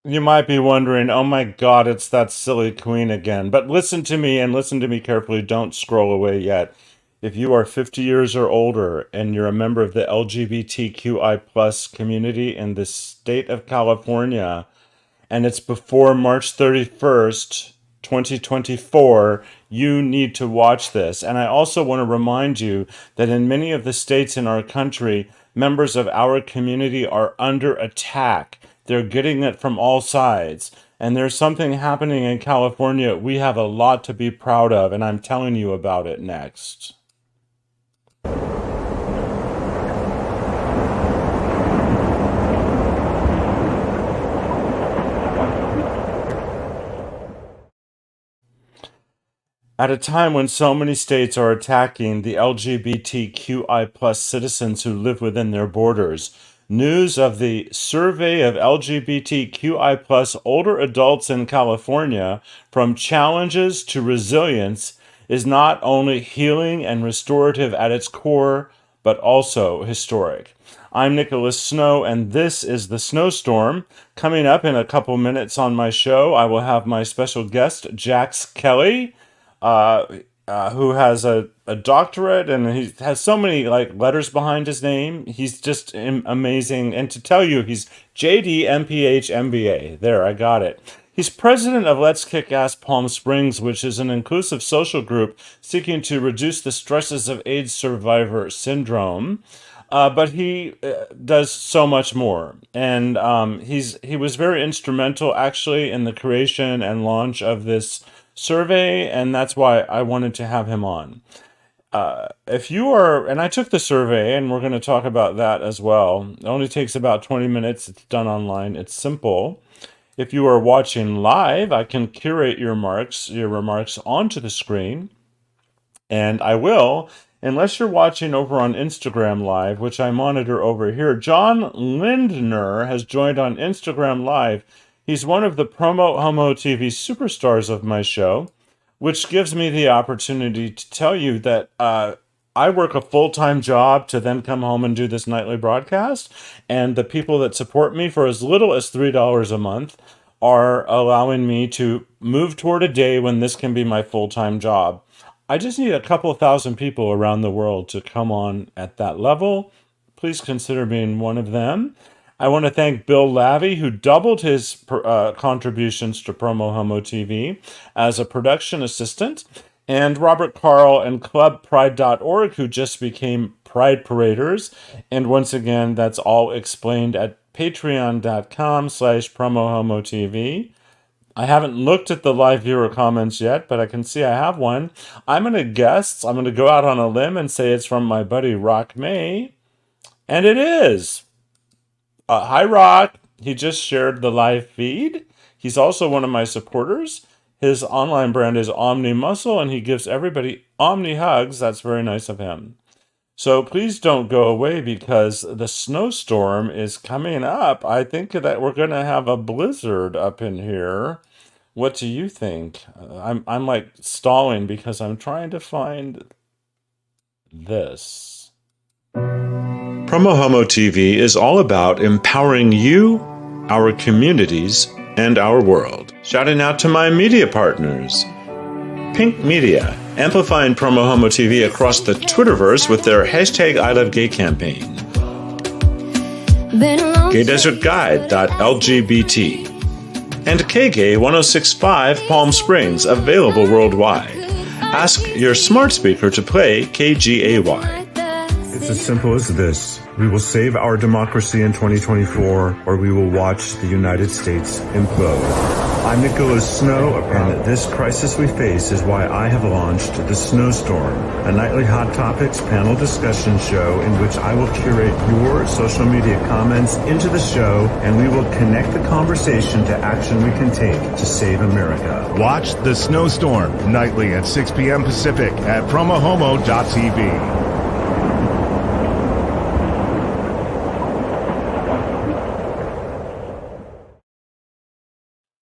You might be wondering, oh my God, it's that silly queen again. But listen to me and listen to me carefully. Don't scroll away yet. If you are 50 years or older and you're a member of the LGBTQI plus community in the state of California, and it's before March 31st, 2024, you need to watch this. And I also want to remind you that in many of the states in our country, members of our community are under attack. They're getting it from all sides. And there's something happening in California we have a lot to be proud of, and I'm telling you about it next. At a time when so many states are attacking the LGBTQI plus citizens who live within their borders, news of the survey of LGBTQI plus older adults in California from challenges to resilience is not only healing and restorative at its core, but also historic. I'm Nicholas Snow, and this is the Snowstorm. Coming up in a couple minutes on my show, I will have my special guest, Jax Kelly, uh, who has a doctorate, and he has so many like letters behind his name. He's just amazing. And to tell you, he's JD MPH MBA. There, I got it. He's president of Let's Kick Ass Palm Springs, which is an inclusive social group seeking to reduce the stresses of AIDS survivor syndrome. But he does so much more, and he was very instrumental actually in the creation and launch of this survey, and that's why I wanted to have him on. If you are, and I took the survey, and we're going to talk about that as well. It only takes about 20 minutes. It's done online. It's simple. If you are watching live, I can curate your remarks onto the screen, and I will, unless you're watching over on Instagram Live, which I monitor over here. John Lindner has joined on Instagram Live. He's one of the PromoHomo.TV superstars of my show, which gives me the opportunity to tell you that I work a full-time job to then come home and do this nightly broadcast, and the people that support me for as little as $3 a month are allowing me to move toward a day when this can be my full-time job. I just need a couple thousand people around the world to come on at that level. Please consider being one of them. I want to thank Bill Lavey, who doubled his contributions to Promo Homo TV as a production assistant, and Robert Carl and ClubPride.org, who just became Pride Paraders. And once again, that's all explained at patreon.com/PromoHomoTV. I haven't looked at the live viewer comments yet, but I can see I have one. I'm going to go out on a limb and say it's from my buddy Rock May. And it is. Hi, Rock. He just shared the live feed. He's also one of my supporters. His online brand is Omni Muscle, and he gives everybody Omni hugs. That's very nice of him. So please don't go away because the snowstorm is coming up. I think that we're going to have a blizzard up in here. What do you think? I'm like stalling because I'm trying to find this. PromoHomo TV is all about empowering you, our communities, and our world. Shouting out to my media partners. Pink Media, amplifying PromoHomo TV across the Twitterverse with their #ILoveGay campaign. GayDesertGuide.lgbt. And KGay 1065 Palm Springs, available worldwide. Ask your smart speaker to play KGAY. It's as simple as this. We will save our democracy in 2024, or we will watch the United States implode. I'm Nicholas Snow, and this crisis we face is why I have launched the Snowstorm, a nightly hot topics panel discussion show in which I will curate your social media comments into the show, and we will connect the conversation to action we can take to save America. Watch the Snowstorm nightly at 6 p.m. Pacific at PromoHomo.TV.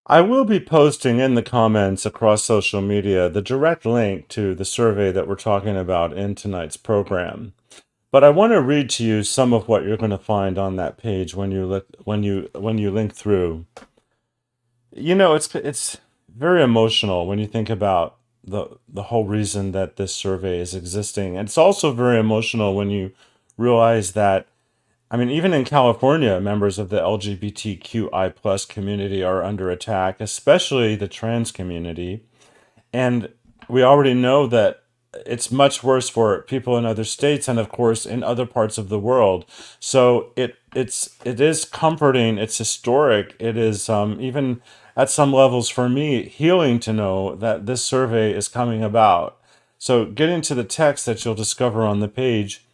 I will be posting in the comments across social media the direct link to the survey that we're talking about in tonight's program. But I want to read to you some of what you're going to find on that page when you link through. It's very emotional when you think about the whole reason that this survey is existing. And it's also very emotional when you realize that, I mean, even in California, members of the LGBTQI plus community are under attack, especially the trans community. And we already know that it's much worse for people in other states and of course in other parts of the world. So it is comforting, it's historic, it is even at some levels for me healing to know that this survey is coming about. So getting to the text that you'll discover on the page,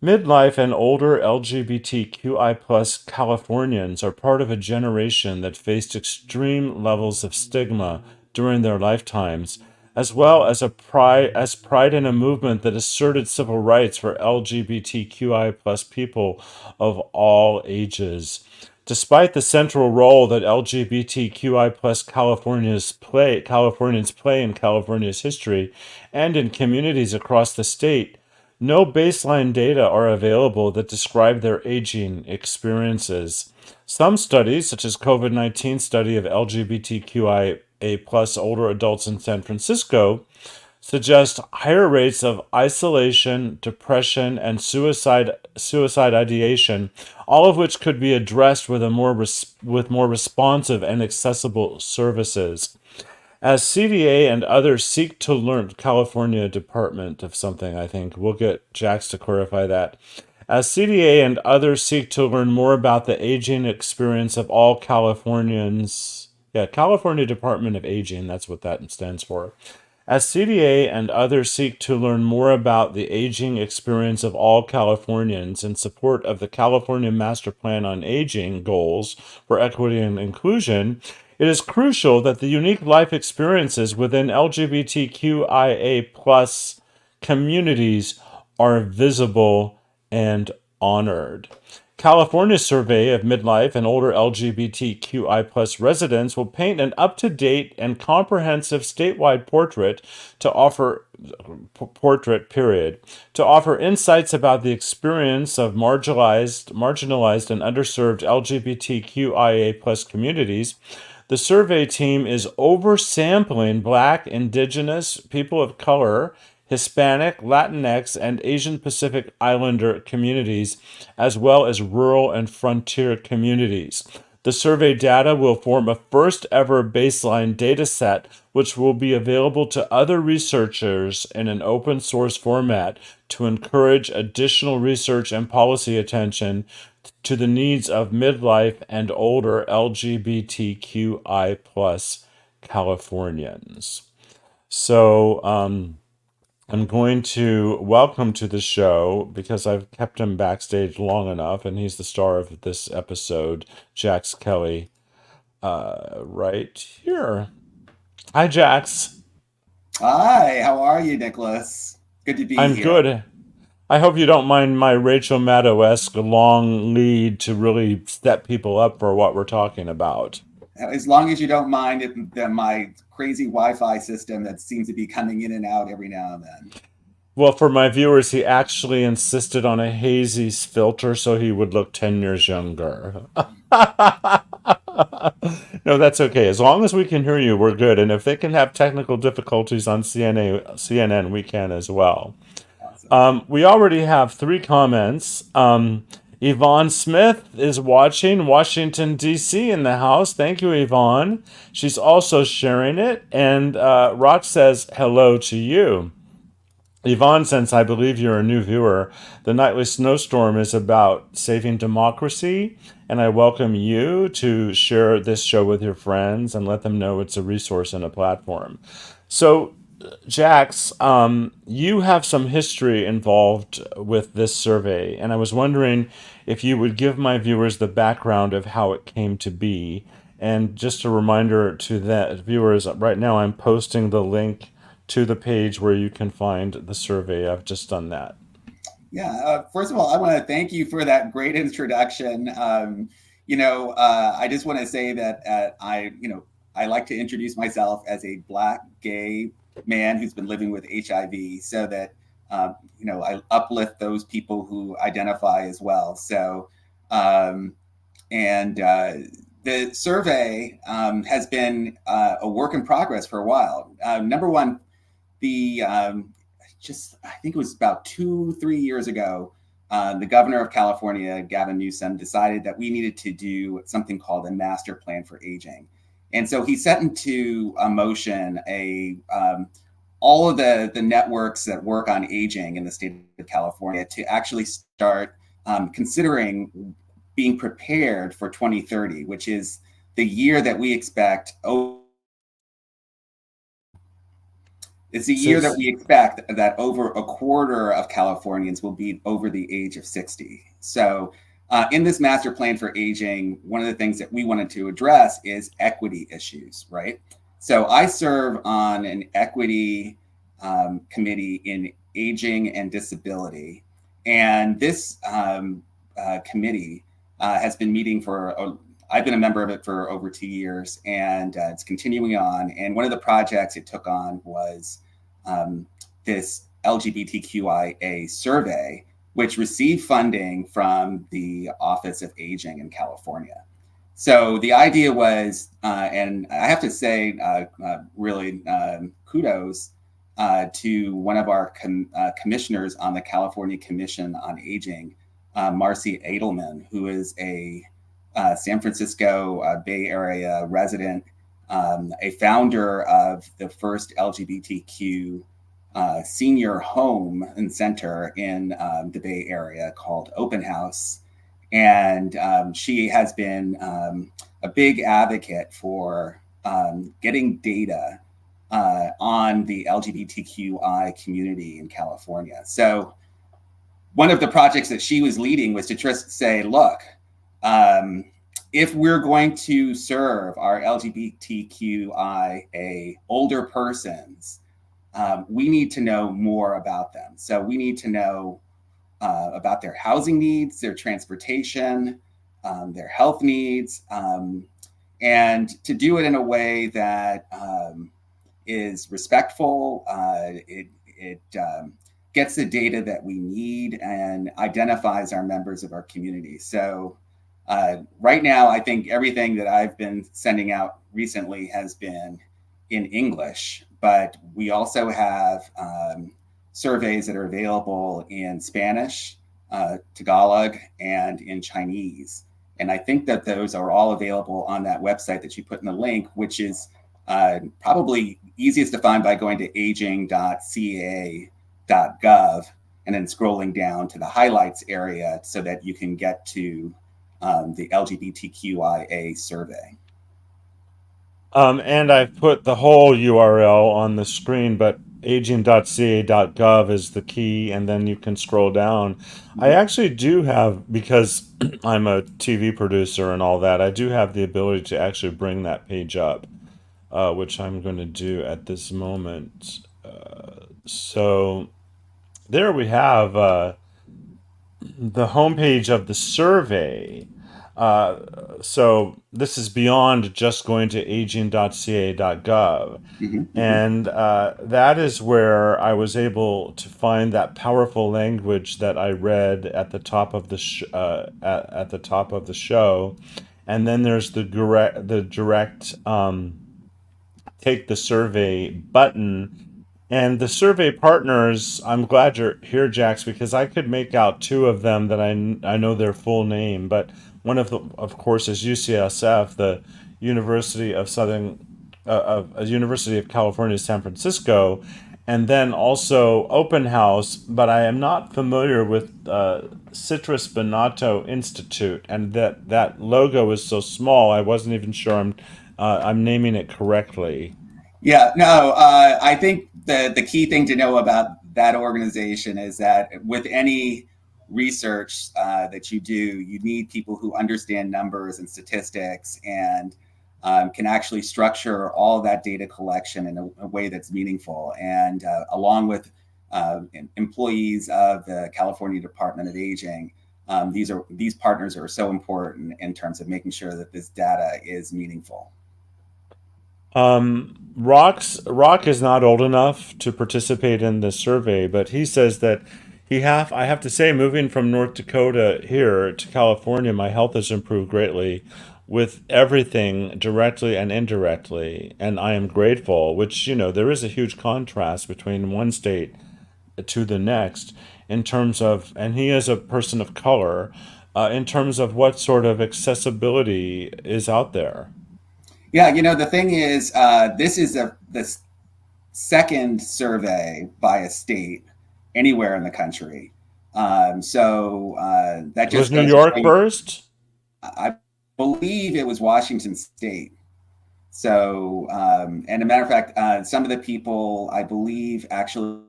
midlife and older LGBTQI plus Californians are part of a generation that faced extreme levels of stigma during their lifetimes, as well as pride in a movement that asserted civil rights for LGBTQI plus people of all ages. Despite the central role that LGBTQI plus Californians play in California's history and in communities across the state, no baseline data are available that describe their aging experiences. Some studies, such as COVID-19 study of LGBTQIA plus older adults in San Francisco, suggest higher rates of isolation, depression, and suicide ideation, all of which could be addressed with with more responsive and accessible services. As CDA and others seek to learn, California Department of something, I think. We'll get Jax to clarify that. As CDA and others seek to learn more about the aging experience of all Californians, yeah, California Department of Aging, that's what that stands for. As CDA and others seek to learn more about the aging experience of all Californians in support of the California Master Plan on Aging goals for equity and inclusion, it is crucial that the unique life experiences within LGBTQIA plus communities are visible and honored. California's survey of midlife and older LGBTQI plus residents will paint an up-to-date and comprehensive statewide portrait period to offer insights about the experience of marginalized and underserved LGBTQIA plus communities. The survey team is oversampling Black, Indigenous, people of color, Hispanic, Latinx, and Asian Pacific Islander communities, as well as rural and frontier communities. The survey data will form a first ever baseline data set, which will be available to other researchers in an open source format to encourage additional research and policy attention to the needs of midlife and older LGBTQI plus Californians. So, I'm going to welcome to the show, because I've kept him backstage long enough, and he's the star of this episode, Jax Kelly, right here. Hi, Jax. Hi, how are you, Nicholas? Good to be I'm here. good. I hope you don't mind my Rachel Maddow-esque long lead to really set people up for what we're talking about. As long as you don't mind my crazy Wi-Fi system that seems to be coming in and out every now and then. Well, for my viewers, he actually insisted on a hazy filter so he would look 10 years younger. No, that's okay. As long as we can hear you, we're good. And if they can have technical difficulties on CNN, we can as well. Awesome. We already have three comments. Yvonne Smith is watching Washington, D.C. in the house. Thank you, Yvonne. She's also sharing it. And Rock says hello to you. Yvonne, since I believe you're a new viewer, the Nightly Snowstorm is about saving democracy, and I welcome you to share this show with your friends and let them know it's a resource and a platform. So, Jax, you have some history involved with this survey, and I was wondering if you would give my viewers the background of how it came to be. And just a reminder to the viewers, right now I'm posting the link to the page where you can find the survey. I've just done that. Yeah. First of all, I want to thank you for that great introduction. I just want to say that I like to introduce myself as a Black gay man who's been living with HIV, so that I uplift those people who identify as well. So, and the survey has been a work in progress for a while. Number one, the just I think it was about 2-3 years ago, the governor of California, Gavin Newsom, decided that we needed to do something called a master plan for aging, and so he set into motion a all of the networks that work on aging in the state of California to actually start considering being prepared for 2030, which is the year that we expect. It's a year that Says we expect that over a quarter of Californians will be over the age of 60. So, in this master plan for aging, one of the things that we wanted to address is equity issues, right? So, I serve on an equity committee in aging and disability. And this committee has been meeting I've been a member of it for over 2 years, and it's continuing on. And one of the projects it took on was this LGBTQIA survey, which received funding from the Office of Aging in California. So the idea was, and I have to say, really kudos to one of our commissioners on the California Commission on Aging, Marcy Edelman, who is a San Francisco Bay Area resident, a founder of the first LGBTQ senior home and center in the Bay Area called Open House. And she has been a big advocate for getting data on the LGBTQI community in California. So one of the projects that she was leading was to just say, look, if we're going to serve our LGBTQIA older persons, we need to know more about them. So we need to know about their housing needs, their transportation, their health needs, and to do it in a way that is respectful. It gets the data that we need and identifies our members of our community. So right now, I think everything that I've been sending out recently has been in English, but we also have surveys that are available in Spanish, Tagalog, and in Chinese. And I think that those are all available on that website that you put in the link, which is probably easiest to find by going to aging.ca.gov and then scrolling down to the highlights area so that you can get to the LGBTQIA survey. And I've put the whole URL on the screen, but aging.ca.gov is the key, and then you can scroll down. I actually do have, because I'm a TV producer and all that, I do have the ability to actually bring that page up, which I'm going to do at this moment. So there we have the homepage of the survey. So this is beyond just going to aging.ca.gov. Mm-hmm, mm-hmm. And that is where I was able to find that powerful language that I read at the top of at the top of the show. And then there's the direct take the survey button. And the survey partners, I'm glad you're here, Jax, because I could make out two of them that I know their full name. But one of them, of course, is UCSF, the University of University of California, San Francisco, and then also Open House. But I am not familiar with Citrus Bonato Institute, and that logo is so small. I wasn't even sure I'm naming it correctly. Yeah, no, I think the key thing to know about that organization is that with any research that you do, you need people who understand numbers and statistics and can actually structure all that data collection in a way that's meaningful. And along with employees of the California Department of Aging, these partners are so important in terms of making sure that this data is meaningful. Rock is not old enough to participate in the survey, but he says that I have to say, moving from North Dakota here to California, my health has improved greatly. with everything directly and indirectly, and I am grateful, which, there is a huge contrast between one state to the next in terms of, and he is a person of color, in terms of what sort of accessibility is out there. Yeah, the thing is, this is the second survey by a state anywhere in the country. So that Was just New goes to show York you, first? I believe it was Washington State. So, and a matter of fact, some of the people, I believe, actually,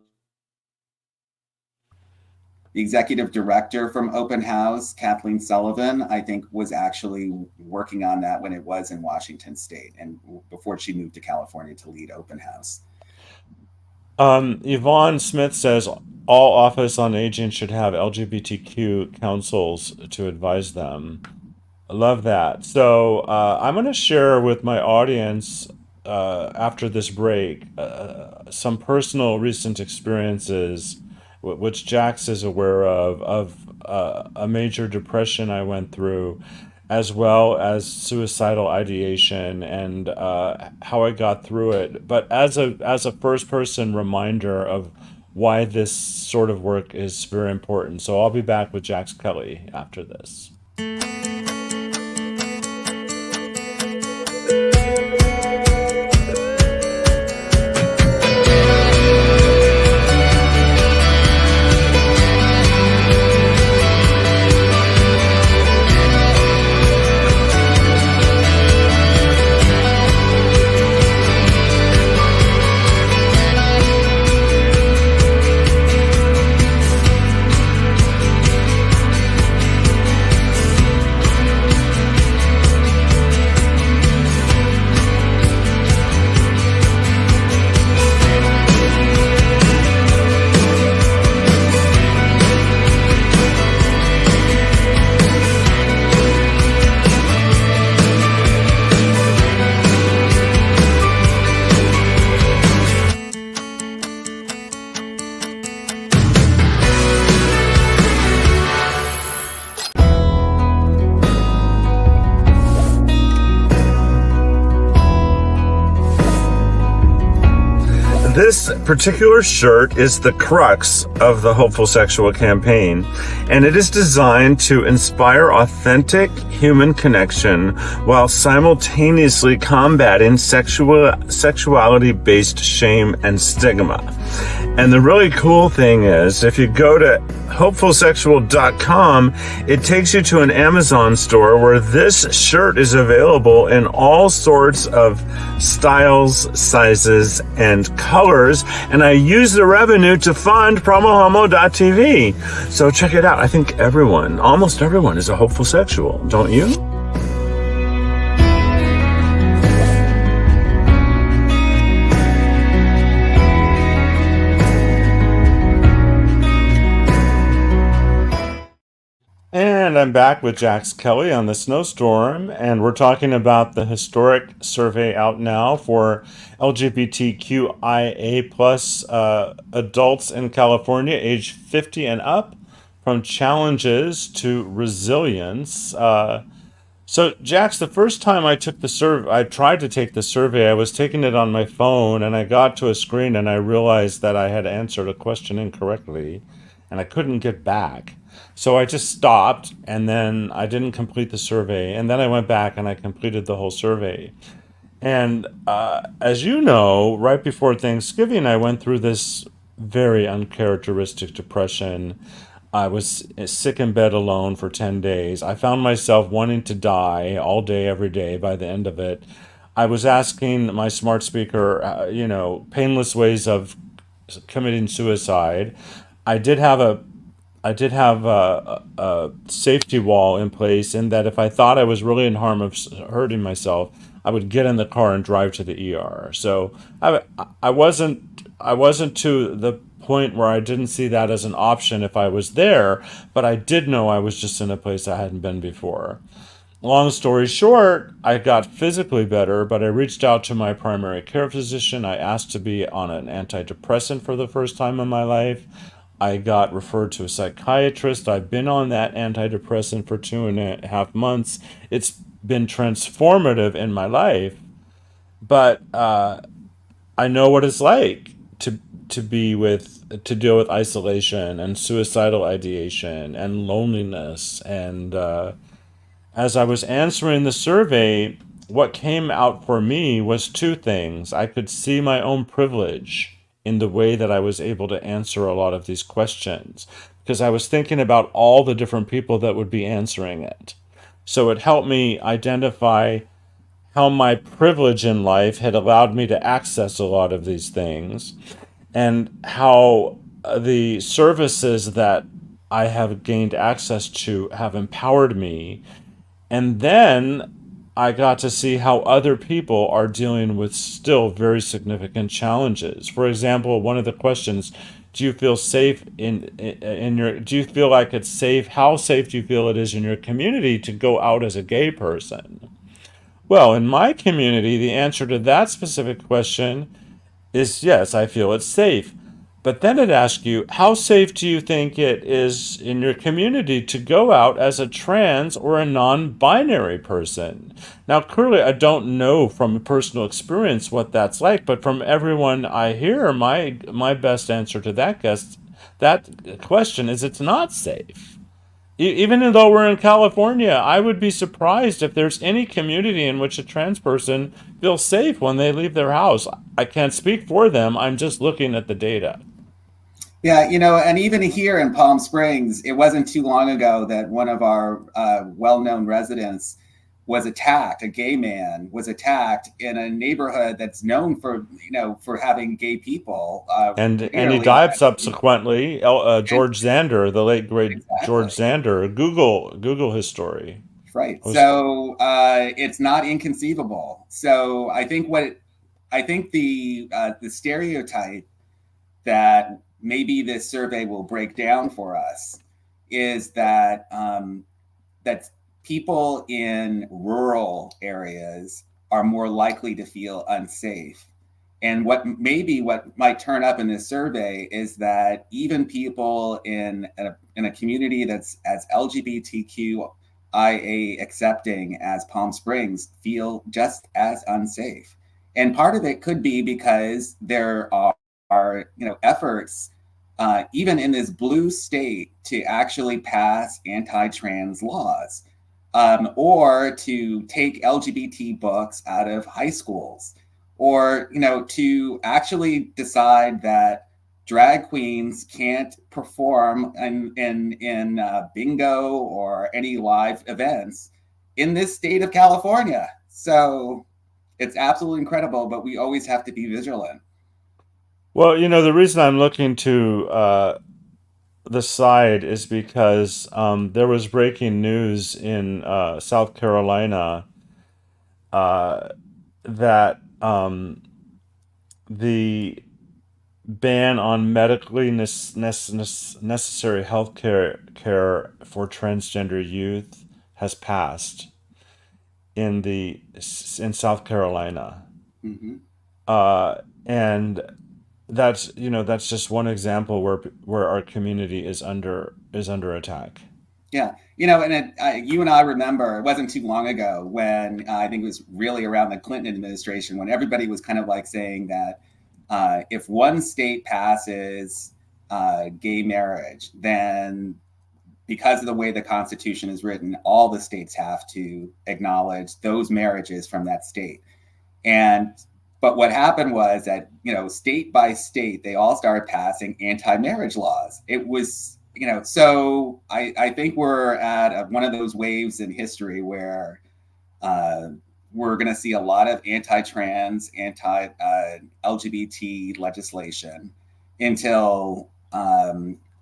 the executive director from Open House, Kathleen Sullivan, I think was actually working on that when it was in Washington State and before she moved to California to lead Open House. Yvonne Smith says all Office on Aging should have LGBTQ councils to advise them. I love that. So I'm going to share with my audience after this break some personal recent experiences, which Jax is aware of a major depression I went through, as well as suicidal ideation and how I got through it. But as a first person reminder of why this sort of work is very important. So I'll be back with Jax Kelly after this. This particular shirt is the crux of the Hopeful Sexual campaign, and it is designed to inspire authentic human connection while simultaneously combating sexuality-based shame and stigma. And the really cool thing is, if you go to hopefulsexual.com, it takes you to an Amazon store where this shirt is available in all sorts of styles, sizes, and colors. And I use the revenue to fund PromoHomo.TV. So check it out. I think almost everyone is a hopeful sexual, don't you? And I'm back with Jax Kelly on the Snowstorm, and we're talking about the historic survey out now for LGBTQIA plus adults in California, age 50 and up, from challenges to resilience. So, Jax, the first time I took the survey, I tried to take the survey. I was taking it on my phone, and I got to a screen, and I realized that I had answered a question incorrectly, and I couldn't get back. So I just stopped, and then I didn't complete the survey, and then I went back and I completed the whole survey. And as you know, right before Thanksgiving, I went through this very uncharacteristic depression. I was sick in bed alone for 10 days. I found myself wanting to die all day, every day by the end of it. I was asking my smart speaker, painless ways of committing suicide. I did have a I did have a safety wall in place in that if I thought I was really in harm of hurting myself, I would get in the car and drive to the ER. So I wasn't to the point where I didn't see that as an option if I was there, but I did know I was just in a place I hadn't been before. Long story short, I got physically better, but I reached out to my primary care physician. I asked to be on an antidepressant for the first time in my life. I got referred to a psychiatrist. I've been on that antidepressant for 2.5 months. It's been transformative in my life, but I know what it's like to deal with isolation and suicidal ideation and loneliness. And as I was answering the survey, what came out for me was two things. I could see my own privilege in the way that I was able to answer a lot of these questions because I was thinking about all the different people that would be answering it. So it helped me identify how my privilege in life had allowed me to access a lot of these things, and how the services that I have gained access to have empowered me. And then I got to see how other people are dealing with still very significant challenges. For example, one of the questions, do you feel safe in your do you feel like it's safe? How safe do you feel it is in your community to go out as a gay person? Well, in my community, the answer to that specific question is yes, I feel it's safe. But then it asks you, how safe do you think it is in your community to go out as a trans or a non binary person? Now, clearly, I don't know from personal experience what that's like, but from everyone I hear, my best answer to that question is it's not safe. Even though we're in California, I would be surprised if there's any community in which a trans person feels safe when they leave their house. I can't speak for them. I'm just looking at the data. Yeah, and even here in Palm Springs, it wasn't too long ago that one of our well-known residents was attacked. A gay man was attacked in a neighborhood that's known for, for having gay people. And he Rarely, died subsequently. and George Zander, the late great George exactly. Zander. Google his story. Right. I was So it's not inconceivable. So I think the stereotype that maybe this survey will break down for us is that that people in rural areas are more likely to feel unsafe. And what might turn up in this survey is that even people in a community that's as LGBTQIA accepting as Palm Springs feel just as unsafe. And part of it could be because there are efforts even in this blue state to actually pass anti-trans laws, or to take LGBT books out of high schools, or to actually decide that drag queens can't perform in bingo or any live events in this state of California. So it's absolutely incredible, but we always have to be vigilant. Well, the reason I'm looking to the side is because there was breaking news in South Carolina uh, that the ban on medically necessary health care for transgender youth has passed in South Carolina. Mm-hmm. And that's just one example where our community is under attack. Yeah, and you and I remember it wasn't too long ago when I think it was really around the Clinton administration when everybody was kind of like saying that if one state passes gay marriage, then because of the way the Constitution is written, all the states have to acknowledge those marriages from that state. And but what happened was that state by state they all started passing anti-marriage laws. It was so I think we're at one of those waves in history where uh, we're going to see a lot of anti-trans, anti-LGBT legislation until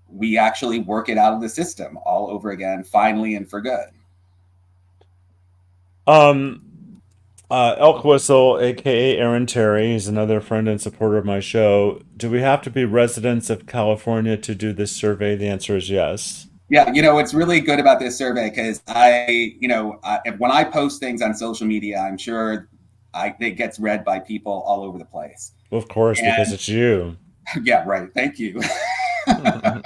we actually work it out of the system all over again, finally and for good. Um, Elk Whistle, aka Aaron Terry, is another friend and supporter of my show. Do we have to be residents of California to do this survey? The answer is yes. Yeah, what's really good about this survey because when I post things on social media, I'm sure it gets read by people all over the place. Well, of course, because And it's you. yeah, right. Thank you. I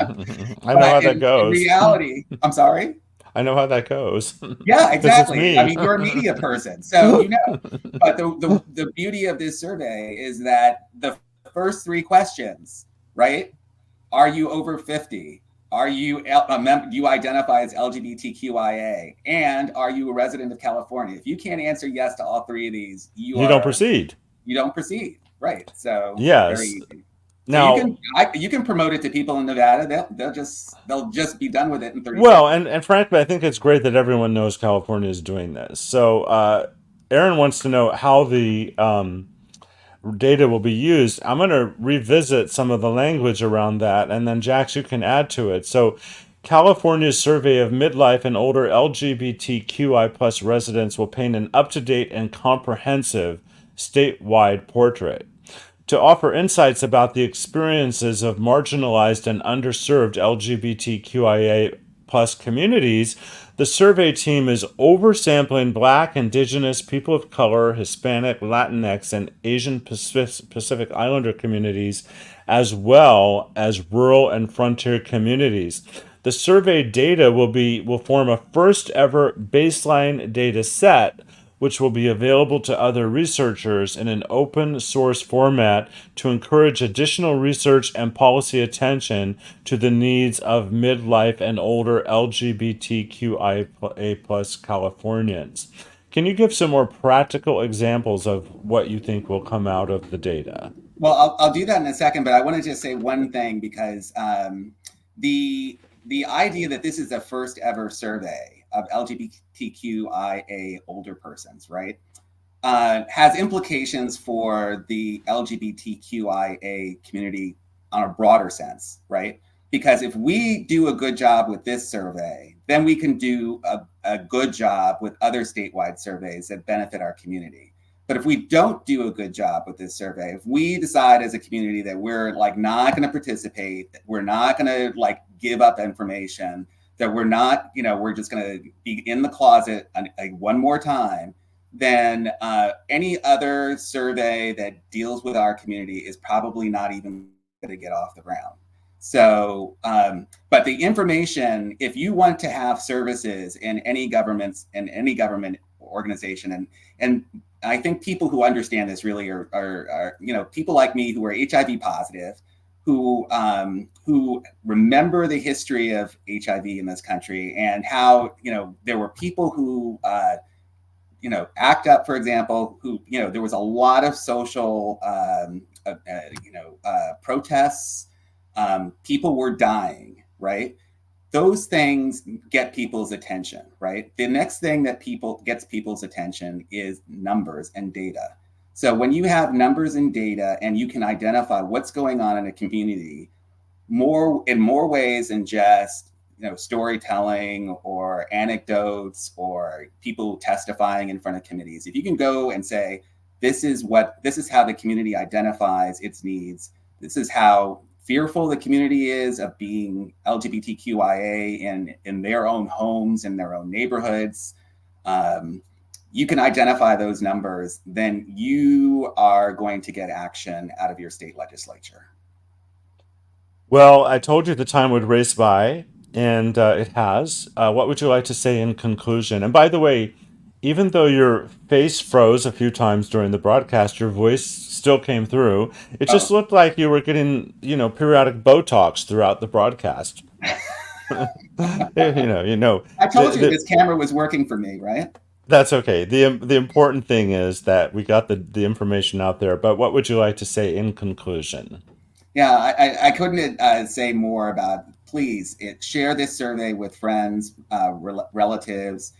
know how But that in goes. reality, I'm sorry. I know how that goes Yeah, because it's exactly. I me. mean, you're a media person, so you know. But the beauty of this survey is that the first three questions, right? Are you over 50? Are you do you identify as LGBTQIA? And are you a resident of California? If you can't answer yes to all three of these, You don't proceed. you don't proceed. Right. So very Yes. easy. So Now, you can promote it to people in Nevada. They'll just be done with it in 30 well, seconds. and frankly, I think it's great that everyone knows California is doing this. So, Aaron wants to know how the data will be used. I'm going to revisit some of the language around that, and then Jax, you can add to it. So, California's survey of midlife and older LGBTQI plus residents will paint an up to date and comprehensive statewide portrait. To offer insights about the experiences of marginalized and underserved LGBTQIA plus communities, the survey team is oversampling Black, Indigenous, people of color, Hispanic, Latinx, and Asian Pacific Islander communities, as well as rural and frontier communities. The survey data will form a first ever baseline data set which will be available to other researchers in an open source format to encourage additional research and policy attention to the needs of midlife and older LGBTQIA plus Californians. Can you give some more practical examples of what you think will come out of the data? Well, I'll do that in a second, but I want to just say one thing because the idea that this is the first ever survey of LGBTQIA older persons, right, has implications for the LGBTQIA community on a broader sense, right? Because if we do a good job with this survey, then we can do a good job with other statewide surveys that benefit our community. But if we don't do a good job with this survey, if we decide as a community that we're like not going to participate, that we're not going to like give up information, that we're not, you know, we're just going to be in the closet one more time, then any other survey that deals with our community is probably not even going to get off the ground. So, but the information, if you want to have services in any government organization, and I think people who understand this really are you know, people like me who are HIV positive, who remember the history of HIV in this country and how, you know, there were people who you know, ACT UP, for example, who, you know, there was a lot of social protests. People were dying, right? Those things get people's attention, right? The next thing that gets people's attention is numbers and data. So when you have numbers and data and you can identify what's going on in a community in more ways than just, you know, storytelling or anecdotes or people testifying in front of committees, if you can go and say, this is how the community identifies its needs, this is how fearful the community is of being LGBTQIA in their own homes, in their own neighborhoods, you can identify those numbers, then you are going to get action out of your state legislature. Well, I told you the time would race by, and it has. What would you like to say in conclusion? And by the way, even though your face froze a few times during the broadcast, your voice still came through. It just Oh, looked like you were getting, periodic Botox throughout the broadcast. I told you the, this camera was working for me, right? that's okay. The important thing is that we got the information out there. But what would you like to say in conclusion? Yeah, I couldn't say more about. Please share this survey with friends, relatives,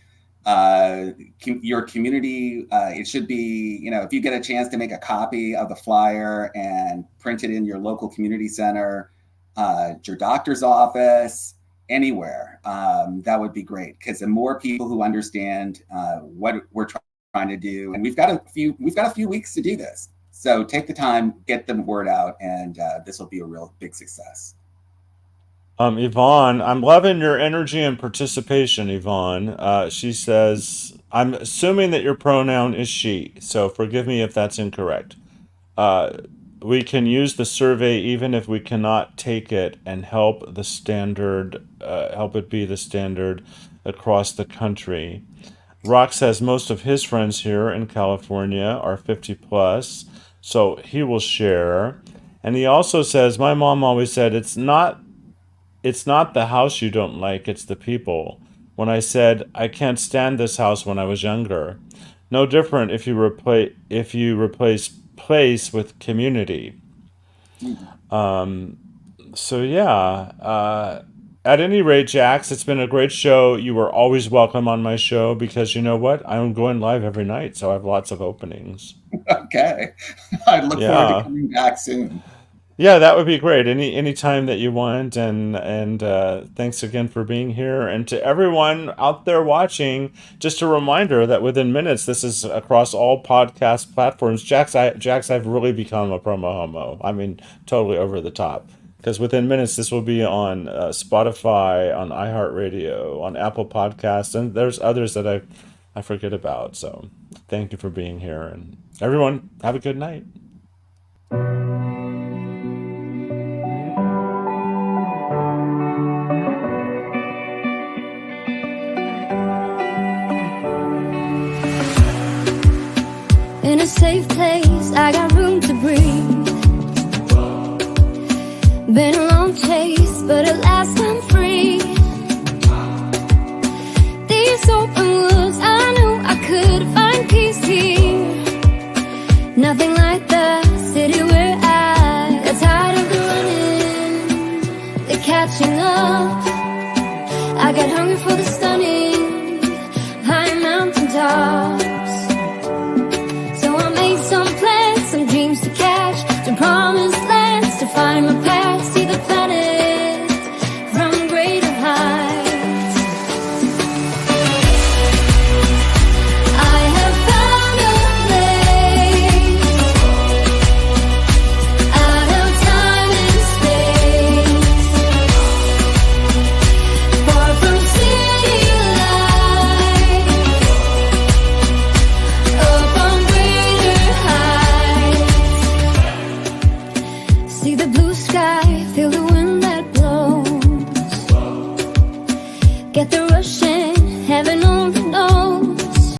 your community. It should be, you know, if you get a chance to make a copy of the flyer and print it in your local community center, your doctor's office, anywhere, that would be great. Because the more people who understand what we're trying to do, and we've got a few weeks to do this. So take the time, get the word out, and this will be a real big success. Yvonne, I'm loving your energy and participation, Yvonne. She says, I'm assuming that your pronoun is she, so forgive me if that's incorrect. Uh, we can use the survey even if we cannot take it and help it be the standard across the country. Rock says most of his friends here in California are 50 plus, so he will share. And he also says, my mom always said, it's not the house you don't like, it's the people. When I said, I can't stand this house when I was younger. No different if you replace place with community. So yeah, at any rate, Jax, it's been a great show. You were always welcome on my show because you know what? I'm going live every night, so I have lots of openings. Okay. I look forward to Yeah. coming back soon. Yeah, that would be great. Any time that you want, and thanks again for being here. And to everyone out there watching, just a reminder that within minutes, this is across all podcast platforms. Jax, I've really become a promo homo. I mean, totally over the top. Because within minutes, this will be on Spotify, on iHeartRadio, on Apple Podcasts, and there's others that I forget about. So thank you for being here, and everyone have a good night. In a safe place, I got room to breathe. Been a long chase, but at last I'm free.